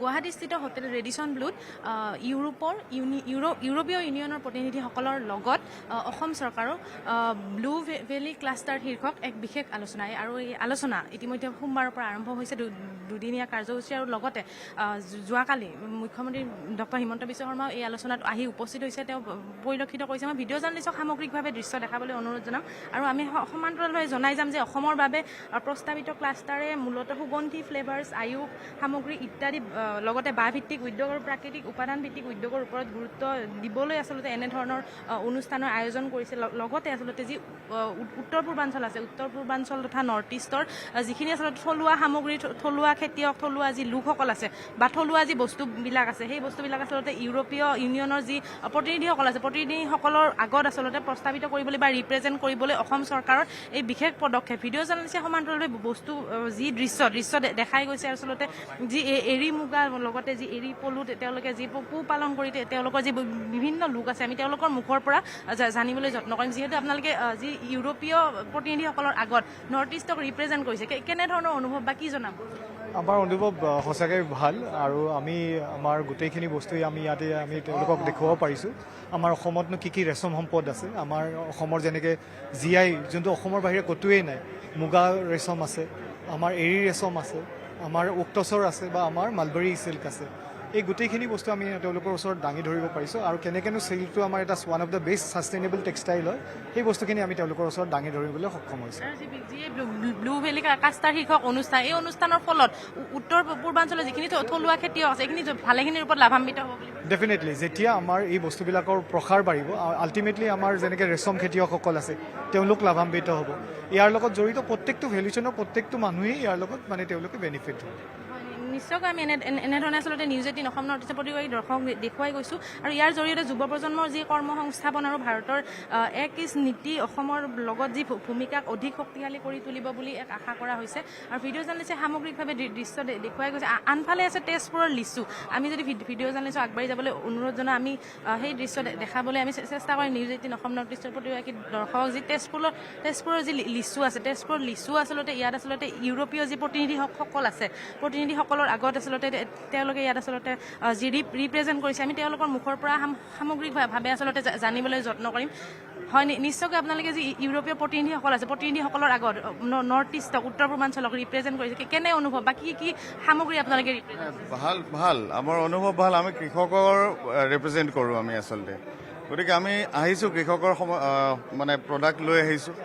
গুৱাহাটীস্থিত hotel Radisson ব্লুত ইউৰোপীয় ইউনিয়নৰ প্ৰতিনিধিসকলৰ লগত অসম চৰকাৰৰ ব্লু ভেলী ক্লাষ্টাৰ শীৰ্ষক এক বিশেষ আলোচনা আৰু এই আলোচনা ইতিমধ্যে সোমবাৰৰ পৰা আৰম্ভ হৈছে দুদিনীয়া কাৰ্যসূচী আৰু লগতে যোৱাকালি মুখ্যমন্ত্ৰী ডক্টৰ হিমন্ত বিশ্ব শৰ্মাও এই আলোচনাত আহি উপস্থিত হৈছে তেওঁ পৰিলক্ষিত কৰিছে মই ভিডিঅ' জাৰ্নেলিষ্টক সামগ্ৰিকভাৱে দৃশ্য দেখাবলৈ অনুৰোধ জনাম আৰু আমি সমান্তৰালভাৱে জনাই যাম যে অসমৰ বাবে প্ৰস্তাৱিত ক্লাষ্টাৰে মূলতঃ সুগন্ধি ফ্লেভাৰ্ছ আয়ুস সামগ্ৰী ইত্যাদি লগতে বাঁহভিত্তিক উদ্যোগ আৰু প্ৰাকৃতিক উপাদান ভিত্তিক উদ্যোগৰ ওপৰত গুৰুত্ব দিবলৈ আচলতে এনেধৰণৰ অনুষ্ঠানৰ আয়োজন কৰিছে লগতে আচলতে যি উত্তৰ পূৰ্বাঞ্চল আছে উত্তৰ পূৰ্বাঞ্চল তথা নৰ্থ ইষ্টৰ যিখিনি আচলতে থলুৱা সামগ্ৰী থলুৱা খেতিয়ক থলুৱা যি লোকসকল আছে বা থলুৱা যি বস্তুবিলাক আছে সেই বস্তুবিলাক আচলতে ইউৰোপীয় ইউনিয়নৰ যি প্ৰতিনিধিসকল আছে প্ৰতিনিধিসকলৰ আগত আচলতে প্ৰস্তাৱিত কৰিবলৈ বা ৰিপ্ৰেজেণ্ট কৰিবলৈ অসম চৰকাৰৰ এই বিশেষ পদক্ষেপ ভিডিঅ' জাৰ্নেলিষ্টে সমান্তৰালভাৱে বস্তু যি দৃশ্য দেখাই গৈছে আচলতে যি এৰী মুগা লগতে যি এৰী পলু তেওঁলোকে যি পোহপালন কৰি তেওঁলোকৰ যি বিভিন্ন লোক আছে আমি তেওঁলোকৰ মুখৰ পৰা জানিবলৈ যত্ন কৰিম যিহেতু আপোনালোকে যি ইউৰোপীয় প্ৰতিনিধিসকলৰ আগত নৰ্থ ইষ্টক ৰিপ্ৰেজেণ্ট কৰিছে কেনেধৰণৰ অনুভৱ বা কি জনাব আমাৰ অনুভৱ সঁচাকৈ ভাল আৰু আমি আমাৰ গোটেইখিনি বস্তুৱেই আমি তেওঁলোকক দেখুৱাব পাৰিছোঁ আমাৰ অসমতনো কি ৰেচম সম্পদ আছে আমাৰ অসমৰ যেনেকৈ জীয়াই যোনটো অসমৰ বাহিৰে ক'তোৱেই নাই মুগা ৰেচম আছে আমাৰ এৰী ৰেচম আছে আমাৰ উক্তচৰ আছে বা আমাৰ মালবৰী চিল্ক আছে এই গোটেইখিনি বস্তু আমি তেওঁলোকৰ ওচৰত দাঙি ধৰিব পাৰিছোঁ আৰু কেনেকৈনো চিল্কটো আমাৰ এটা one of the best sustainable textile হয় সেই বস্তুখিনি আমি তেওঁলোকৰ ওচৰত দাঙি ধৰিবলৈ সক্ষম হৈছোঁ ব্লু ভেলী ক্লাষ্টাৰ শীৰ্ষক অনুষ্ঠান এই অনুষ্ঠানৰ ফলত উত্তৰ পূৰ্বাঞ্চলৰ যিখিনি থলুৱা খেতিয়ক আছে এইখিনি ভালেখিনিৰ ওপৰত লাভান্বিত হ'ব বুলি ডেফিনেটলি যেতিয়া আমাৰ এই বস্তুবিলাকৰ প্ৰসাৰ বাঢ়িব আল্টিমেটলি আমাৰ যেনেকৈ ৰেচম খেতিয়কসকল আছে তেওঁলোক লাভান্বিত হ'ব ইয়াৰ লগত জড়িত প্ৰত্যেকটো ভেলু চেইনৰ প্ৰত্যেকটো মানুহেই ইয়াৰ লগত তেওঁলোকে বেনিফিট হ'ব নিশ্চয়কৈ আমি এনেধৰণে আচলতে নিউজ 18 অসম নৰ্থ ইষ্টৰ প্ৰতিবাদী দৰ্শক দেখুৱাই গৈছোঁ আৰু ইয়াৰ জৰিয়তে যুৱ প্ৰজন্মৰ যি কৰ্মসংস্থাপন আৰু ভাৰতৰ এক নীতি অসমৰ লগত যি ভূমিকাক অধিক শক্তিশালী কৰি তুলিব বুলি এক আশা কৰা হৈছে আৰু ভিডিঅ' জাৰ্নেলিষ্টে সামগ্ৰিকভাৱে দৃশ্য দেখুৱাই গৈছে আনফালে আছে তেজপুৰৰ লিচু আমি যদি ভিডিঅ' জাৰ্নেলিষ্টক আগবাঢ়ি যাবলৈ অনুৰোধ জনাওঁ আমি সেই দৃশ্য দেখাবলৈ আমি চেষ্টা কৰিম নিউজ 18 অসম নৰ্থ ইষ্টৰ প্ৰতিবাদী দৰ্শক যি তেজপুৰৰ যি লিচু আছে তেজপুৰৰ লিচু আচলতে ইয়াত আচলতে ইউৰোপীয় যি প্ৰতিনিধিসকল আছে প্ৰতিনিধিসকলৰ আগত আচলতে তেওঁলোকে ইয়াত আচলতে যি ৰিপ্ৰেজেণ্ট কৰিছে আমি তেওঁলোকৰ মুখৰ পৰা সামগ্ৰিকভাৱে আচলতে জানিবলৈ যত্ন কৰিম হয় নিশ্চয়কৈ আপোনালোকে যি ইউৰোপীয় প্ৰতিনিধিসকল আছে প্ৰতিনিধিসকলৰ আগত নৰ্থ ইষ্টক উত্তৰ পূৰ্বাঞ্চলক ৰিপ্ৰেজেণ্ট কৰিছে কেনে অনুভৱ বা কি সামগ্ৰী আপোনালোকে ভাল আমাৰ অনুভৱ ভাল আমি কৃষকৰ ৰিপ্ৰেজেণ্ট কৰোঁ আমি আচলতে গতিকে আমি আহিছোঁ কৃষকৰ মানে প্ৰডাক্ট লৈ আহিছোঁ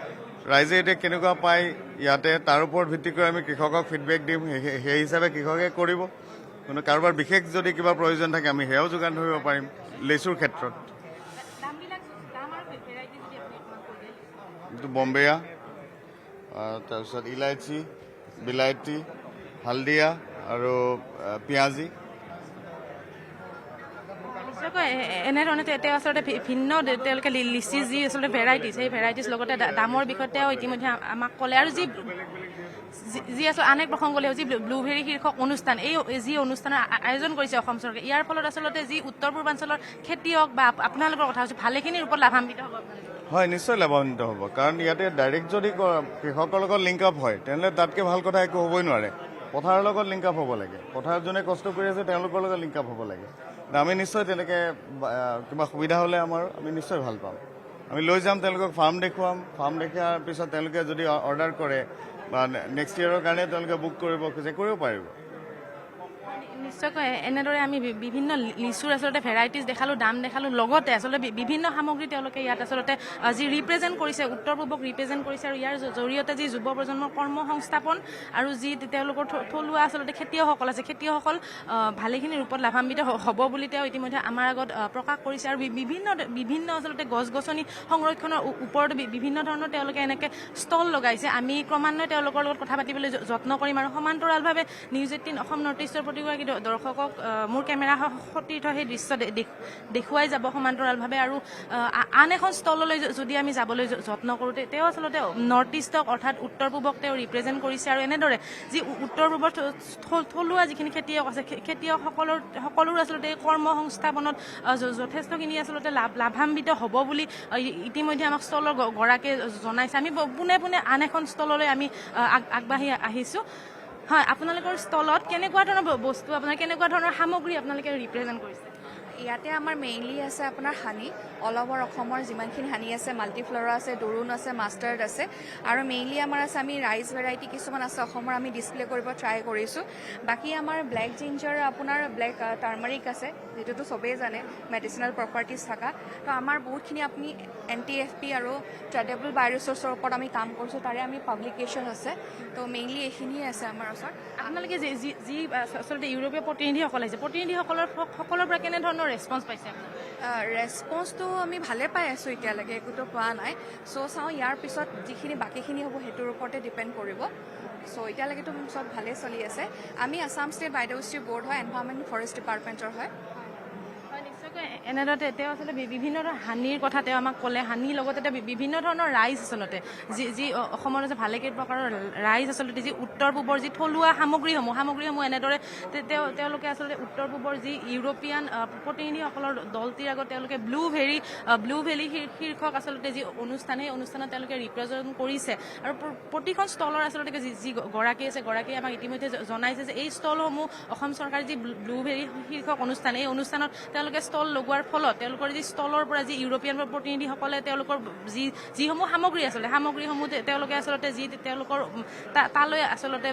ৰাইজে এতিয়া কেনেকুৱা পায় ইয়াতে তাৰ ওপৰত ভিত্তি কৰি আমি কৃষকক ফিডবেক দিম সেই হিচাপে কৃষকে কৰিব কিন্তু কাৰোবাৰ বিশেষ যদি কিবা প্ৰয়োজন থাকে আমি সেয়াও যোগান ধৰিব পাৰিম লেচুৰ ক্ষেত্ৰত বম্বেয়া তাৰপিছত ইলাইচি বিলাইটি হালদিয়া আৰু পিঁয়াজী এনেধৰণে তেওঁ আচলতে ভিন্ন তেওঁলোকে লিচি যি আচলতে ভেৰাইটিজ সেই ভেৰাইটিজ লগতে দামৰ বিষয়ে তেওঁ ইতিমধ্যে আমাক ক'লে আৰু যি আচলতে আন এক প্ৰসংগ লৈ যি ব্লুভেৰী শীৰ্ষক অনুষ্ঠান এই যি অনুষ্ঠানৰ আয়োজন কৰিছে অসম চৰকাৰে ইয়াৰ ফলত আচলতে যি উত্তৰ পূৰ্বাঞ্চলৰ খেতিয়ক বা আপোনালোকৰ কথা হৈছে ভালেখিনিৰ ওপৰত লাভান্বিত হ'ব হয় নিশ্চয় লাভান্বিত হ'ব কাৰণ ইয়াতে ডাইৰেক্ট যদি কৃষকৰ লগত লিংক আপ হয় তেনেহ'লে তাতকৈ ভাল কথা একো হ'বই নোৱাৰে পথাৰৰ লগত লিংক আপ হ'ব লাগে পথাৰত যোনে কষ্ট কৰি আছে তেওঁলোকৰ লগত লিংক আপ হ'ব লাগে আমি নিশ্চয় তেনেকৈ কিবা সুবিধা হ'লে আমি নিশ্চয় ভাল পাম আমি লৈ যাম তেওঁলোকক ফাৰ্ম দেখুৱাম ফাৰ্ম দেখুৱাৰ পিছত তেওঁলোকে যদি অৰ্ডাৰ কৰে বা নেক্সট ইয়েৰৰ কাৰণে তেওঁলোকে বুক কৰিব খোজে কৰিব পাৰিব নিশ্চয়কৈ এনেদৰে আমি বিভিন্ন লিচুৰ আচলতে ভেৰাইটিজ দেখালোঁ দাম দেখালোঁ লগতে আচলতে বিভিন্ন সামগ্ৰী তেওঁলোকে ইয়াত আচলতে যি ৰিপ্ৰেজেণ্ট কৰিছে উত্তৰ পূবক ৰিপ্ৰেজেণ্ট কৰিছে আৰু ইয়াৰ জৰিয়তে যি যুৱ প্ৰজন্মৰ কৰ্মসংস্থাপন আৰু যি তেওঁলোকৰ থলুৱা আচলতে খেতিয়কসকল আছে খেতিয়কসকল ভালেখিনি ৰূপত লাভান্বিত হ'ব বুলি তেওঁ ইতিমধ্যে আমাৰ আগত প্ৰকাশ কৰিছে আৰু বিভিন্ন আচলতে গছ গছনি সংৰক্ষণৰ ওপৰত বিভিন্ন ধৰণৰ তেওঁলোকে এনেকৈ ষ্টল লগাইছে আমি ক্ৰমান্বয়ে তেওঁলোকৰ লগত কথা পাতিবলৈ যত্ন কৰিম আৰু সমান্তৰালভাৱে নিউজ 18 অসম নৰ্থ ইষ্টৰ প্ৰতিগৰাকী দৰ্শকক মোৰ কেমেৰা সতীৰ্থ সেই দৃশ্য দেখুৱাই যাব সমান্তৰালভাৱে আৰু আন এখন স্থললৈ যদি আমি যাবলৈ যত্ন কৰোঁ তেওঁ আচলতে নৰ্থ ইষ্টক অৰ্থাৎ উত্তৰ পূবক তেওঁ ৰিপ্ৰেজেণ্ট কৰিছে আৰু এনেদৰে যি উত্তৰ পূবৰ থলুৱা যিখিনি খেতিয়ক আছে সকলোৰ আচলতে কৰ্মসংস্থাপনত যথেষ্টখিনি আচলতে লাভান্বিত হ'ব বুলি ইতিমধ্যে আমাক স্থলৰ গৰাকীয়ে জনাইছে আমি পোনে পোনে আন এখন স্থললৈ আমি আগবাঢ়ি আহিছোঁ হয় আপোনালোকৰ ষ্টলত কেনেকুৱা ধৰণৰ বস্তু আপোনাৰ কেনেকুৱা ধৰণৰ সামগ্ৰী আপোনালোকে ৰিপ্ৰেজেণ্ট কৰিছে ইয়াতে আমাৰ মেইনলি আছে আপোনাৰ হানি অল অভাৰ অসমৰ যিমানখিনি হানি আছে মাল্টিফ্লৰা আছে ডৰুণ আছে মাষ্টাৰ্ড আছে আৰু মেইনলি আমাৰ আছে আমি ৰাইচ ভেৰাইটি কিছুমান আছে অসমৰ আমি ডিছপ্লে কৰিব ট্ৰাই কৰিছোঁ বাকী আমাৰ ব্লেক জিঞ্জাৰ আপোনাৰ ব্লেক টাৰ্মাৰিক আছে যিটোতো চবেই জানে মেডিচিনেল প্ৰপাৰ্টিজ থকা তো আমাৰ বহুতখিনি আপুনি NTFP আৰু ট্ৰেডেবল বায়'ৰিচোৰ্চৰ ওপৰত আমি কাম কৰিছোঁ তাৰে আমি পাব্লিকেশ্যন আছে তো মেইনলি এইখিনিয়ে আছে আমাৰ ওচৰত আপোনালোকে যি আচলতে ইউৰোপীয় প্ৰতিনিধিসকল আহিছে প্ৰতিনিধিসকলৰ পৰা কেনেধৰণৰ ৰেছপন্স পাইছে ৰেছপন্সটো আমি ভালে পাই আছোঁ এতিয়ালৈকে একোতো পোৱা নাই চ' চাওঁ ইয়াৰ পিছত যিখিনি বাকীখিনি হ'ব সেইটোৰ ওপৰতে ডিপেণ্ড কৰিব চ' এতিয়ালৈকেতো চব ভালেই চলি আছে আমি আছাম ষ্টেট বায়'ডাইভাৰ্চিটি বৰ্ড হয় এনভাইৰনমেণ্ট ফৰেষ্ট ডিপাৰ্টমেণ্টৰ হয় নিশ্চয়কৈ এনেদৰে তেওঁ আচলতে বিভিন্ন ধৰণৰ হানিৰ কথা তেওঁ আমাক ক'লে হানিৰ লগতে তেওঁ বিভিন্ন ধৰণৰ ৰাইজ আচলতে যি অসমৰ যে ভালেকেই প্ৰকাৰৰ ৰাইজ আচলতে যি উত্তৰ পূবৰ যি থলুৱা সামগ্ৰীসমূহ এনেদৰে তেওঁলোকে আচলতে উত্তৰ পূবৰ যি ইউৰোপীয়ান প্ৰতিনিধিসকলৰ দলটিৰ আগত তেওঁলোকে ব্লু ভেলী শীৰ্ষক আচলতে যি অনুষ্ঠান সেই অনুষ্ঠানত তেওঁলোকে ৰিপ্ৰেজেণ্ট কৰিছে আৰু প্ৰতিখন ষ্টলৰ আচলতে যি গৰাকী আছে গৰাকীয়ে আমাক ইতিমধ্যে জনাইছে যে এই ষ্টলসমূহ অসম চৰকাৰে যি ব্লু ভেলী শীৰ্ষক অনুষ্ঠান এই অনুষ্ঠানত তেওঁলোকে ষ্টল লগোৱাৰ ফলত তেওঁলোকৰ যি ষ্টলৰ পৰা যি ইউৰোপীয়ান প্ৰতিনিধিসকলে তেওঁলোকৰ যিসমূহ সামগ্ৰী আচলতে সামগ্ৰীসমূহ তেওঁলোকে আচলতে যি তেওঁলোকৰ তালৈ আচলতে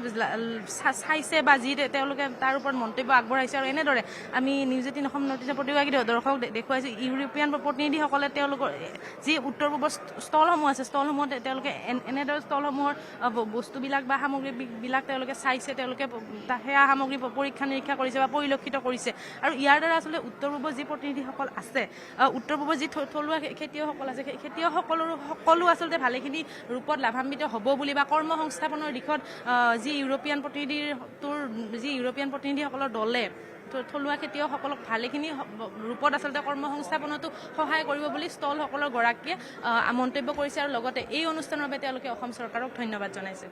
চাইছে বা যি তেওঁলোকে তাৰ ওপৰত মন্তব্য আগবঢ়াইছে আৰু এনেদৰে আমি নিউজ 18 অসম নৰ্থ ইষ্টৰ প্ৰতিগৰাকী দৰ্শক দেখুৱাইছোঁ ইউৰোপীয়ান প্ৰতিনিধিসকলে তেওঁলোকৰ যি উত্তৰ পূবৰ ষ্টলসমূহ আছে ষ্টলসমূহত তেওঁলোকে এনেদৰে ষ্টলসমূহৰ বস্তুবিলাক বা সামগ্ৰীবিলাক তেওঁলোকে চাইছে তেওঁলোকে সেয়া সামগ্ৰী পৰীক্ষা নিৰীক্ষা কৰিছে বা পৰিলক্ষিত কৰিছে আৰু ইয়াৰ দ্বাৰা আচলতে উত্তৰ পূবৰ যি প্ৰতিনিধিসকল আছে উত্তৰ পূবৰ যি থলুৱা খেতিয়কসকল আছে সেই খেতিয়কসকলো আচলতে ভালেখিনি ৰূপত লাভান্বিত হ'ব বুলি বা কৰ্মসংস্থাপনৰ দিশত যি ইউৰোপীয়ান প্ৰতিনিধিসকলৰ দলে থলুৱা খেতিয়কসকলক ভালেখিনি ৰূপত আচলতে কৰ্মসংস্থাপনতো সহায় কৰিব বুলি ষ্টলসকলৰ গৰাকীয়ে মন্তব্য কৰিছে আৰু লগতে এই অনুষ্ঠানৰ বাবে তেওঁলোকে অসম চৰকাৰক ধন্যবাদ জনাইছে